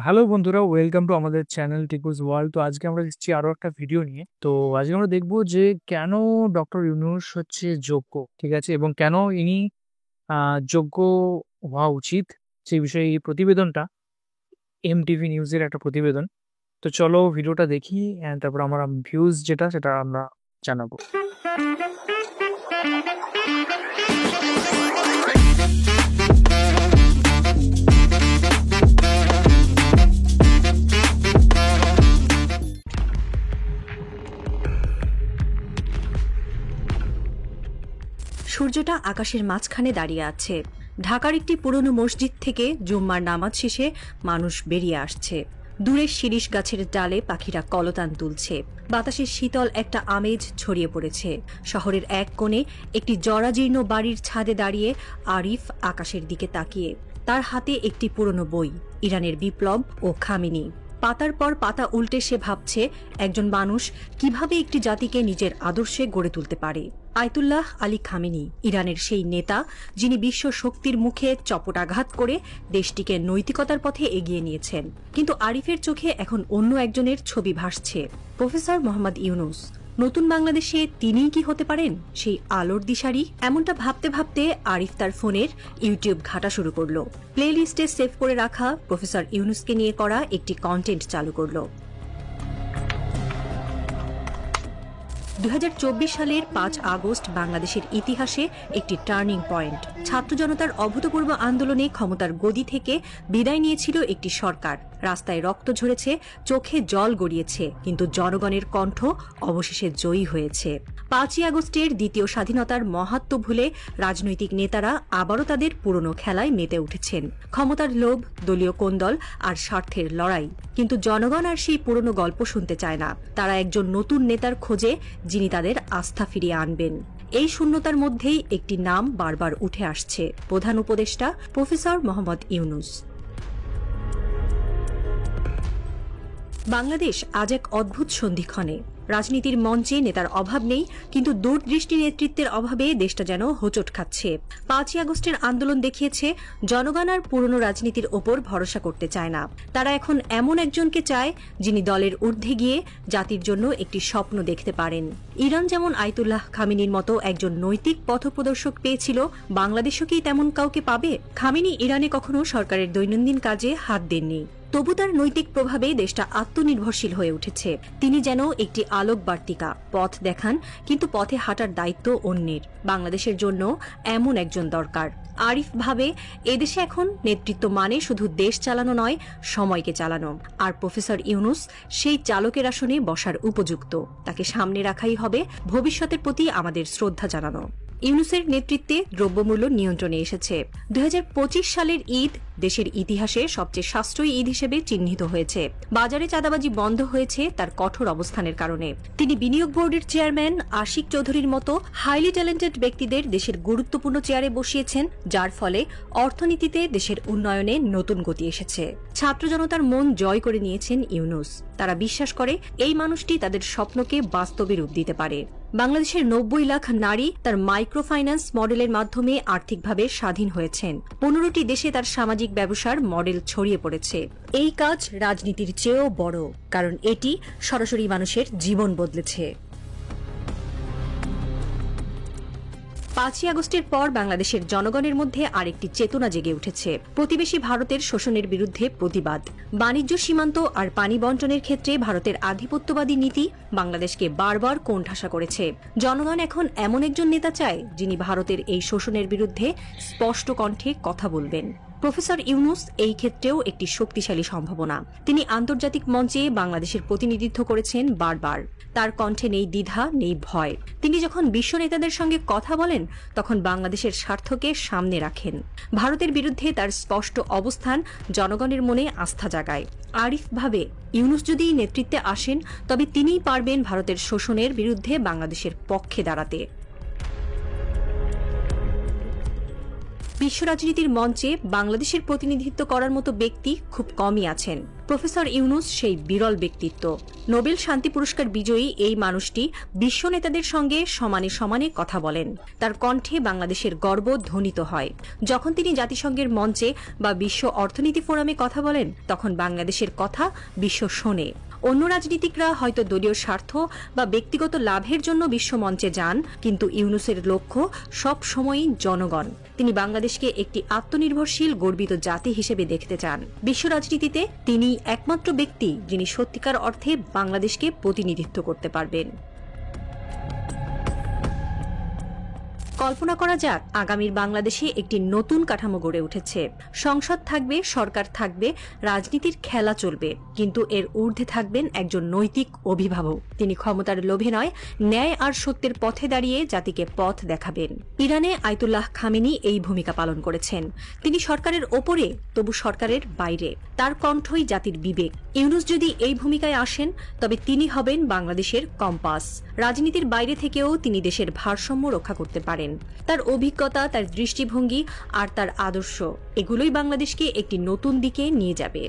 Hello বন্ধুরা, welcome to আমাদের channel টিকুস world. তো আজকে আমরা এসেছি আরো একটা ভিডিও নিয়ে। তো আজকে আমরা দেখবো যে কেন ডক্টর ইউনূস হচ্ছে যোগ্য, ঠিক আছে, এবং কেন ইনি যোগ্য হওয়া উচিত, সেই বিষয়ে এই প্রতিবেদনটা এমটিভি নিউজের একটা প্রতিবেদন। তো চলো ভিডিওটা দেখি, and তারপর আমরা ভিউজ যেটা সেটা আমরা জানাবো। সূর্যটা আকাশের মাঝখানে দাঁড়িয়ে আছে। ঢাকার একটি পুরনো মসজিদ থেকে জুম্মার নামাজ শেষে মানুষ বেরিয়ে আসছে। দূরের শিরিষ গাছের ডালে পাখিরা কলতান তুলছে। বাতাসে শীতল একটা আমেজ ছড়িয়ে পড়েছে। শহরের এক কোণে একটি জরাজীর্ণ বাড়ির ছাদে দাঁড়িয়ে আরিফ আকাশের দিকে তাকিয়ে। তার হাতে একটি পুরনো বই, ইরানের বিপ্লব ও খামেনি। পাতার পর পাতা উল্টে সে ভাবছে একজন মানুষ কিভাবে একটি জাতিকে নিজের আদর্শে গড়ে তুলতে পারে। আয়তুল্লাহ আলী খামেনি, ইরানের সেই নেতা যিনি বিশ্ব শক্তির মুখে চপটাঘাত করে দেশটিকে নৈতিকতার পথে এগিয়ে নিয়েছেন। কিন্তু আরিফের চোখে এখন অন্য একজনের ছবি ভাসছে, প্রফেসর মোহাম্মদ ইউনূস। নতুন বাংলাদেশে তিনিই কি হতে পারেন সেই আলোর দিশারি? এমনটা ভাবতে ভাবতে আরিফ তার ফোনের ইউটিউব ঘাটা শুরু করলো। প্লে লিস্টে সেভ করে রাখা প্রফেসর ইউনূসকে নিয়ে করা একটি কন্টেন্ট চালু করলো। 2024 সালের 5 আগস্ট বাংলাদেশের ইতিহাসে একটি টার্নিং পয়েন্ট। ছাত্র জনতার অভূতপূর্ব আন্দোলনে ক্ষমতার গদি থেকে বিদায় নিয়েছিল একটি সরকার। রাস্তায় রক্ত ঝরেছে, চোখে জল গড়িয়েছে, কিন্তু জনগণের কণ্ঠ অবশেষে জয়ী হয়েছে। 5ই আগস্টের দ্বিতীয় স্বাধীনতার মহাত্ম ভুলে রাজনৈতিক নেতারা আবারও তাদের পুরনো খেলায় মেতে উঠেছেন। ক্ষমতার লোভ, দলীয় কোন্দল আর স্বার্থের লড়াই। কিন্তু জনগণ আর সেই পুরনো গল্প শুনতে চায় না। তারা একজন নতুন নেতার খোঁজে, যিনি তাদের আস্থা ফিরিয়ে আনবেন। এই শূন্যতার মধ্যেই একটি নাম বারবার উঠে আসছে, প্রধান উপদেষ্টা প্রফেসর মোহাম্মদ ইউনূস। বাংলাদেশ আজ এক অদ্ভুত সন্ধিক্ষণে। রাজনীতির মঞ্চে নেতার অভাব নেই, কিন্তু দূরদৃষ্টি নেতৃত্বের অভাবে দেশটা যেন হোঁচট খাচ্ছে। 5ই আগস্টের আন্দোলন দেখিয়েছে জনগণ আর পুরনো রাজনীতির ওপর ভরসা করতে চায় না। তারা এখন এমন একজনকে চায় যিনি দলের ঊর্ধ্বে গিয়ে জাতির জন্য একটি স্বপ্ন দেখতে পারেন। ইরান যেমন আয়তুল্লাহ খামেনির মতো একজন নৈতিক পথপ্রদর্শক পেয়েছিল, বাংলাদেশও কি তেমন কাউকে পাবে? খামেনি ইরানে কখনো সরকারের দৈনন্দিন কাজে হাত দেননি, তবু তার নৈতিক প্রভাবে দেশটা আত্মনির্ভরশীল হয়ে উঠেছে। তিনি যেন একটি আলোক বার্তিকা, পথ দেখান, কিন্তু পথে হাঁটার দায়িত্ব অন্যের। বাংলাদেশের জন্য এমন একজন দরকার। আরিফ ভাবে এদেশে এখন নেতৃত্ব মানে শুধু দেশ চালানো নয়, সময়কে চালানো। আর প্রফেসর ইউনূস সেই চালকের আসনে বসার উপযুক্ত। তাকে সামনে রাখাই হবে ভবিষ্যতের প্রতি আমাদের শ্রদ্ধা জানানো। ইউনূসের নেতৃত্বে দ্রব্যমূল্য নিয়ন্ত্রণে এসেছে। 2025 সালের ঈদ দেশের ইতিহাসে সবচেয়ে সাশ্রয়ী ঈদ হিসেবে চিহ্নিত হয়েছে। বাজারে চাঁদাবাজি বন্ধ হয়েছে তার কঠোর অবস্থানের কারণে। তিনি বিনিয়োগ বোর্ডের চেয়ারম্যান আশিক চৌধুরীর মতো হাইলি ট্যালেন্টেড ব্যক্তিদের দেশের গুরুত্বপূর্ণ চেয়ারে বসিয়েছেন, যার ফলে অর্থনীতিতে দেশের উন্নয়নে নতুন গতি এসেছে। ছাত্র জনতার মন জয় করে নিয়েছেন ইউনূস। তারা বিশ্বাস করে এই মানুষটি তাদের স্বপ্নকে বাস্তবে রূপ দিতে পারে। বাংলাদেশের 90 লাখ নারী তার মাইক্রো ফাইন্যান্স মডেলের মাধ্যমে আর্থিকভাবে স্বাধীন হয়েছেন। 15টি দেশে তার সামাজিক ব্যবসার মডেল ছড়িয়ে পড়েছে। এই কাজ রাজনীতির চেয়েও বড়, কারণ এটি সরাসরি মানুষের জীবন বদলেছে। 5ই আগস্টের পর বাংলাদেশের জনগণের মধ্যে আরেকটি চেতনা জেগে উঠেছে। প্রতিবেশী ভারতের শোষণের বিরুদ্ধে প্রতিবাদ। বাণিজ্য, সীমান্ত আর পানি বণ্টনের ক্ষেত্রে ভারতের আধিপত্যবাদী নীতি বাংলাদেশকে বারবার কোণঠাসা করেছে। জনগণ এখন এমন একজন নেতা চায় যিনি ভারতের এই শোষণের বিরুদ্ধে স্পষ্ট কণ্ঠে কথা বলবেন। প্রফেসর ইউনূস এই ক্ষেত্রেও একটি শক্তিশালী সম্ভাবনা। তিনি আন্তর্জাতিক মঞ্চে বাংলাদেশের প্রতিনিধিত্ব করেছেন বারবার। তার কণ্ঠে নেই দ্বিধা, নেই ভয়। তিনি যখন বিশ্ব নেতাদের সঙ্গে কথা বলেন, তখন বাংলাদেশের স্বার্থকে সামনে রাখেন। ভারতের বিরুদ্ধে তার স্পষ্ট অবস্থান জনগণের মনে আস্থা জাগায়। আরিফ ভাবে ইউনূস যদি নেতৃত্বে আসেন, তবে তিনিই পারবেন ভারতের শোষণের বিরুদ্ধে বাংলাদেশের পক্ষে দাঁড়াতে। বিশ্ব রাজনীতির মঞ্চে বাংলাদেশের প্রতিনিধিত্ব করার মতো ব্যক্তি খুব কমই আছেন। প্রফেসর ইউনূস সেই বিরল ব্যক্তিত্ব। নোবেল শান্তি পুরস্কার বিজয়ী এই মানুষটি বিশ্ব নেতাদের সঙ্গে সমানে সমানে কথা বলেন। তার কণ্ঠে বাংলাদেশের গর্ব ধ্বনিত হয়। যখন তিনি জাতিসংঘের মঞ্চে বা বিশ্ব অর্থনীতি ফোরামে কথা বলেন, তখন বাংলাদেশের কথা বিশ্ব শোনে। অন্য রাজনীতিকরা হয়তো দলীয় স্বার্থ বা ব্যক্তিগত লাভের জন্য বিশ্বমঞ্চে যান, কিন্তু ইউনূসের লক্ষ্য সব সময়ই জনগণ। তিনি বাংলাদেশকে একটি আত্মনির্ভরশীল গর্বিত জাতি হিসেবে দেখতে চান। বিশ্ব রাজনীতিতে তিনি একমাত্র ব্যক্তি যিনি সত্যিকার অর্থে বাংলাদেশকে প্রতিনিধিত্ব করতে পারবেন। কল্পনা করা যাক, আগামীর বাংলাদেশে একটি নতুন কাঠামো গড়ে উঠেছে। সংসদ থাকবে, সরকার থাকবে, রাজনীতির খেলা চলবে, কিন্তু এর ঊর্ধ্বে থাকবেন একজন নৈতিক অভিভাবক। তিনি ক্ষমতার লোভে নয়, ন্যায় আর সত্যের পথে দাঁড়িয়ে জাতিকে পথ দেখাবেন। ইরানে আয়াতুল্লাহ খামেনি এই ভূমিকা পালন করেছেন। তিনি সরকারের ওপরে, তবু সরকারের বাইরে। তার কণ্ঠই জাতির বিবেক। ইউনূস যদি এই ভূমিকায় আসেন, তবে তিনি হবেন বাংলাদেশের কম্পাস। রাজনীতির বাইরে থেকেও তিনি দেশের ভারসাম্য রক্ষা করতে পারেন। তার অভিজ্ঞতা, তার দৃষ্টিভঙ্গি আর তার আদর্শ, এগুলোই বাংলাদেশকে একটি নতুন দিকে নিয়ে যাবে।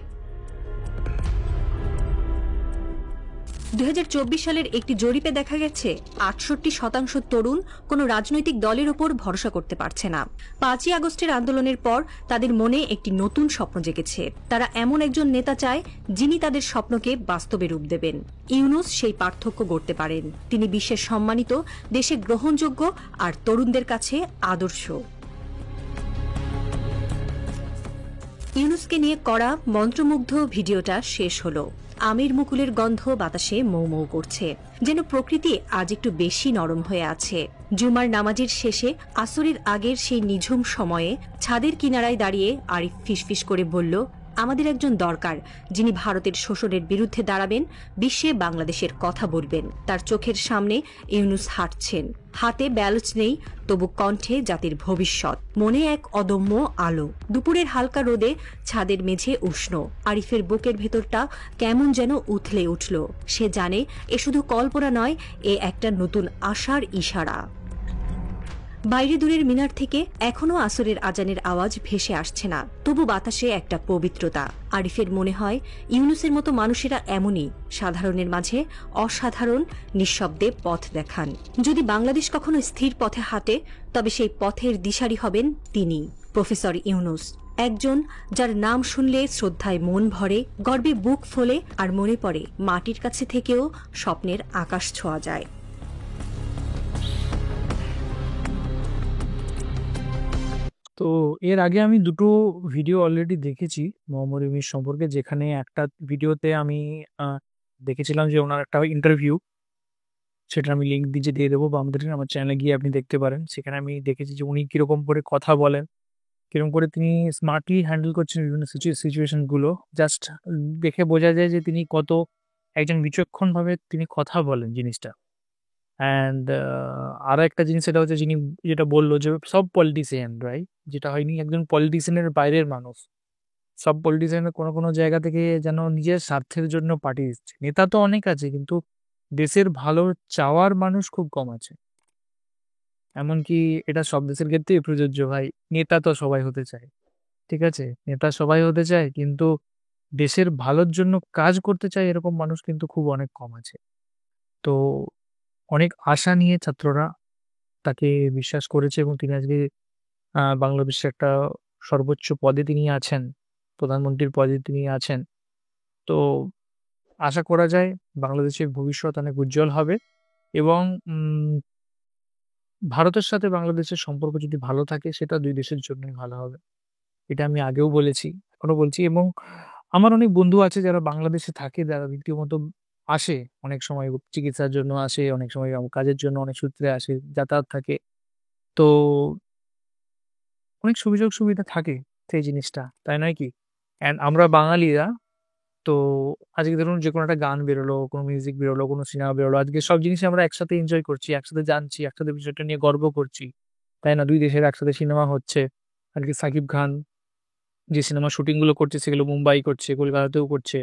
2024 সালের একটি জরিপে দেখা গেছে 68% তরুণ কোনো রাজনৈতিক দলের উপর ভরসা করতে পারছে না। 5ই আগস্টের আন্দোলনের পর তাদের মনে একটি নতুন স্বপ্ন জেগেছে। তারা এমন একজন নেতা চায় যিনি তাদের স্বপ্নকে বাস্তবে রূপ দেবেন। ইউনূস সেই পার্থক্য গড়তে পারেন। তিনি বিশ্বের সম্মানিত, দেশে গ্রহণযোগ্য আর তরুণদের কাছে আদর্শ। ইউনূসকে নিয়ে করা মন্ত্রমুগ্ধ ভিডিওটা শেষ হলো। আমের মুকুলের গন্ধ বাতাসে মৌ মৌ করছে, যেন প্রকৃতি আজ একটু বেশি নরম হয়ে আছে। জুমার নামাজের শেষে আসরের আগের সেই নিঝুম সময়ে ছাদের কিনারায় দাঁড়িয়ে আরিফ ফিসফিস করে বলল, আমাদের একজন দরকার যিনি ভারতের শোষণের বিরুদ্ধে দাঁড়াবেন, বিশ্বে বাংলাদেশের কথা বলবেন। তার চোখের সামনে ইউনূস হাঁটছেন, হাতে ব্যালট নেই, তবু কণ্ঠে জাতির ভবিষ্যৎ, মনে এক অদম্য আলো। দুপুরের হালকা রোদে ছাদের মেঝে উষ্ণ। আরিফের বুকের ভেতরটা কেমন যেন উথলে উঠল। সে জানে এ শুধু কল্পনা নয়, এ একটা নতুন আশার ইশারা। বাইরে দূরের মিনার থেকে এখনো আসরের আজানের আওয়াজ ভেসে আসছে না, তবু বাতাসে একটা পবিত্রতা। আরিফের মনে হয় ইউনূসের মতো মানুষেরা এমনই, সাধারণের মাঝে অসাধারণ, নিঃশব্দে পথ দেখান। যদি বাংলাদেশ কখনো স্থির পথে হাঁটে, তবে সেই পথের দিশারি হবেন তিনি, প্রফেসর ইউনূস। একজন যার নাম শুনলে শ্রদ্ধায় মন ভরে, গর্বে বুক ফোলে, আর মনে পড়ে মাটির কাছে থেকেও স্বপ্নের আকাশ ছোঁয়া যায়। তো এর আগে আমি দুটো ভিডিও অলরেডি দেখেছি মোহাম্মদ ইউনূস সম্পর্কে, যেখানে একটা ভিডিওতে আমি দেখেছিলাম যে ওনার একটা ইন্টারভিউ, সেটা আমি লিঙ্ক দিয়ে দেবো, বা আমাদের আমার চ্যানেলে গিয়ে আপনি দেখতে পারেন। সেখানে আমি দেখেছি যে উনি কিরকম করে কথা বলেন, কিরকম করে তিনি স্মার্টলি হ্যান্ডেল করছেন বিভিন্ন সিচুয়েশন গুলো। জাস্ট দেখে বোঝা যায় যে তিনি কত একজন বিচক্ষণ ভাবে তিনি কথা বলেন জিনিসটা। অ্যান্ড আরো একটা জিনিস সেটা হচ্ছে, যিনি যেটা বললো যে সব পলিটিশিয়ান, রাইট, যেটা হয়নি, একজন পলিটিশিয়ানের বাইরের মানুষ। সব পলিটিশিয়ানের কোনো কোনো জায়গা থেকে যেন নিজের স্বার্থের জন্য পার্টি দিচ্ছে। নেতা তো অনেক আছে, কিন্তু দেশের ভালো চাওয়ার মানুষ খুব কম আছে। এমনকি এটা সব দেশের ক্ষেত্রেই প্রযোজ্য ভাই। নেতা তো সবাই হতে চায়, ঠিক আছে, নেতা সবাই হতে চায়, কিন্তু দেশের ভালোর জন্য কাজ করতে চায় এরকম মানুষ কিন্তু খুব অনেক কম আছে। তো অনেক আশা নিয়ে ছাত্ররা তাকে বিশ্বাস করেছে, এবং তিনি আজকে বাংলাদেশের একটা সর্বোচ্চ পদে তিনি আছেন, প্রধানমন্ত্রীর পদে তিনি আছেন। তো আশা করা যায় বাংলাদেশের ভবিষ্যৎ অনেক উজ্জ্বল হবে, এবং ভারতের সাথে বাংলাদেশের সম্পর্ক যদি ভালো থাকে, সেটা দুই দেশের জন্যই ভালো হবে। এটা আমি আগেও বলেছি, এখনো বলছি। এবং আমার অনেক বন্ধু আছে যারা বাংলাদেশে থাকে, যারা রীতিমতো আসে, অনেক সময় চিকিৎসার জন্য আসে, অনেক সময় কাজের জন্য অনেক সূত্রে আসে, যাতায়াত থাকে। তো অনেক সুযোগ সুবিধা থাকে সেই জিনিসটা, তাই নয় কি? অ্যান্ড আমরা বাঙালিরা তো আজকে ধরুন যে কোনো একটা গান বেরোলো, কোনো মিউজিক বেরোলো, কোনো সিনেমা বেরোলো, আজকে সব জিনিস আমরা একসাথে এনজয় করছি, একসাথে জানছি, একসাথে বিষয়টা নিয়ে গর্ব করছি, তাই না? দুই দেশের একসাথে সিনেমা হচ্ছে। আজকে সাকিব খান যে সিনেমা শুটিং গুলো করছে, সেগুলো মুম্বাই করছে, কলকাতাতেও করছে।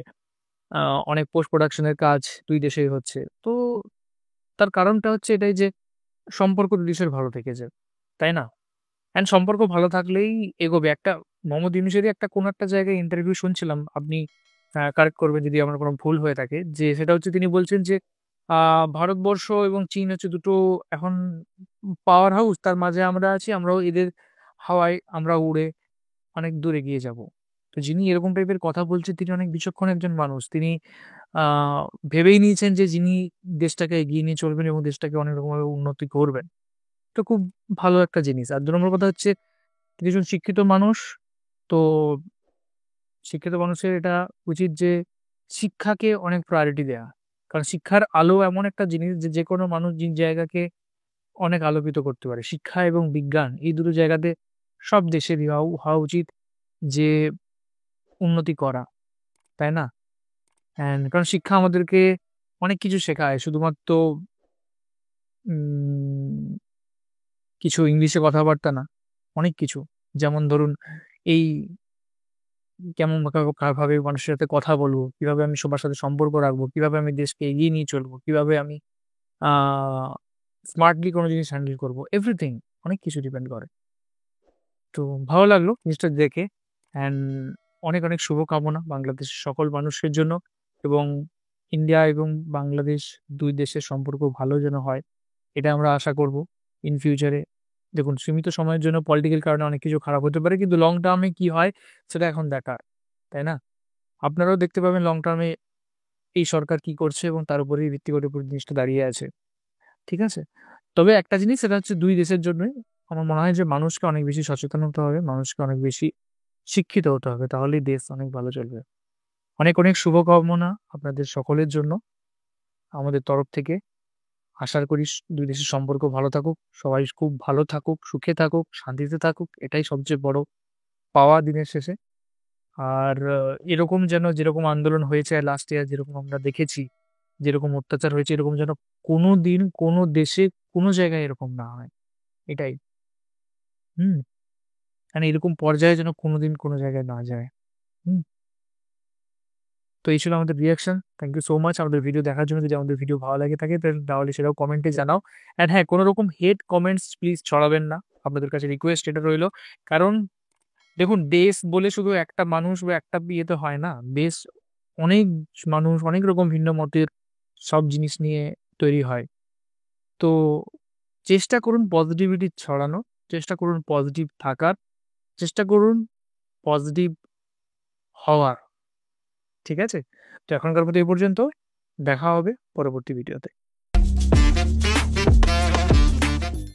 অনেক পোস্ট প্রোডাকশনের কাজ দুই দেশেই হচ্ছে। তো তার কারণটা হচ্ছে এটাই যে সম্পর্ক দুই দেশের ভালো থেকেছে, তাই না? অ্যান্ড সম্পর্ক ভালো থাকলেই এগোবে। একটা মোহাম্মদ ইউনূসেরই একটা কোনো একটা জায়গায় ইন্টারভিউ শুনছিলাম, আপনি কারেক্ট করবেন যদি আমার কোনো ভুল হয়ে থাকে। যে সেটা হচ্ছে তিনি বলছেন যে আ ভারতবর্ষ এবং চীন হচ্ছে দুটো এখন পাওয়ার হাউস। তার মাঝে আমরা আছি। আমরাও এদের হাওয়ায় আমরা উড়ে অনেক দূর এগিয়ে যাবো। তো যিনি এরকম টাইপের কথা বলছেন তিনি অনেক বিচক্ষণ একজন মানুষ। তিনি আ ভেবেই নিয়েছেন যে যিনি দেশটাকে এগিয়ে নিয়ে চলবেন এবং দেশটাকে অনেক রকমভাবে উন্নতি করবেন। তো খুব ভালো একটা জিনিস। আর ২ নম্বর কথা হচ্ছে তিনি একজন শিক্ষিত মানুষ। তো শিক্ষিত মানুষের এটা উচিত যে শিক্ষাকে অনেক প্রায়োরিটি দেয়া। কারণ শিক্ষার আলো এমন একটা জিনিস যে যেকোনো মানুষ জায়গাকে অনেক আলোকিত করতে পারে। শিক্ষা এবং বিজ্ঞান এই দুটো জায়গাতে সব দেশেরই হওয়া হওয়া উচিত যে উন্নতি করা, তাই না? কারণ শিক্ষা আমাদেরকে অনেক কিছু শেখায়। শুধুমাত্র উম কিছু ইংলিশে কথাবার্তা না, অনেক কিছু। যেমন ধরুন এই কেমন ভাবে মানুষের সাথে কথা বলবো, কিভাবে আমি সবার সাথে সম্পর্ক রাখবো, কিভাবে আমি দেশকে এগিয়ে নিয়ে চলবো, কিভাবে আমি আ স্মার্টলি কোনো জিনিস হ্যান্ডেল করবো। এভরিথিং অনেক কিছু ডিপেন্ড করে। তো ভালো লাগলো জিনিসটা দেখে। অ্যান্ড অনেক, অনেক শুভকামনা বাংলাদেশের সকল মানুষের জন্য এবং ইন্ডিয়া এবং বাংলাদেশ ২ দেশের সম্পর্ক ভালো যেন হয়। এটা আমরা আশা করব ইন ফিউচারে। দেখুন সীমিত সময়ের জন্য পলিটিক্যাল কারণে অনেক কিছু খারাপ হতে পারে। কিন্তু লং টার্ম এ কি হয় সেটা এখন দেখার। তাই না? আপনারাও দেখতে পাবেন লং টার্ম এ এই সরকার কি করছে এবং তার উপরেই ভিত্তি করে পুরো জিনিসটা দাঁড়িয়ে আছে। ঠিক আছে? তবে একটা জিনিস সেটা হচ্ছে ২ দেশের জন্যই আমার মনে হয় যে মানুষকে অনেক বেশি সচেতন হতে হবে। মানুষকে অনেক বেশি শিক্ষিত হতে হবে। তাহলেই দেশ অনেক ভালো চলবে। অনেক, অনেক শুভকামনা আপনাদের সকলের জন্য আমাদের তরফ থেকে। আশা করি ২ দেশের সম্পর্ক ভালো থাকুক। সবাই খুব ভালো থাকুক, সুখে থাকুক, শান্তিতে থাকুক। এটাই সবচেয়ে বড় পাওয়া দিনের শেষে। আর এরকম যেন যেরকম আন্দোলন হয়েছে লাস্ট ইয়ার যেরকম আমরা দেখেছি, যেরকম অত্যাচার হয়েছে এরকম যেন কোনদিন কোন দেশে কোন জায়গায় এরকম না হয়। এটাই। হুম? মানে এরকম পর্যায়ে যেন কোনদিন কোন জায়গায় না যায়। হুম? তো এই ছিল আমাদের reaction. Thank you so much আমাদের ভিডিও দেখার জন্য। যদি আমাদের ভিডিও ভালো লাগে থাকে তাহলে সেটাও কমেন্টে জানাও। অ্যান্ড হ্যাঁ, কোন রকম হেট কমেন্টস প্লিজ ছড়াবেন না। আপনাদের কাছে রিকোয়েস্ট এটা রইলো। কারণ দেখুন দেশ বলে শুধু একটা মানুষ বা একটা ইয়েতে হয় না। দেশ অনেক মানুষ অনেক রকম ভিন্ন মতের সব জিনিস নিয়ে তৈরি হয়। তো চেষ্টা করুন পজিটিভিটি ছড়ানোর, চেষ্টা করুন পজিটিভ থাকার, চেষ্টা করুন পজিটিভ হওয়ার। ঠিক আছে? তো এখনকার মতো এই পর্যন্ত। দেখা হবে পরবর্তী ভিডিওতে।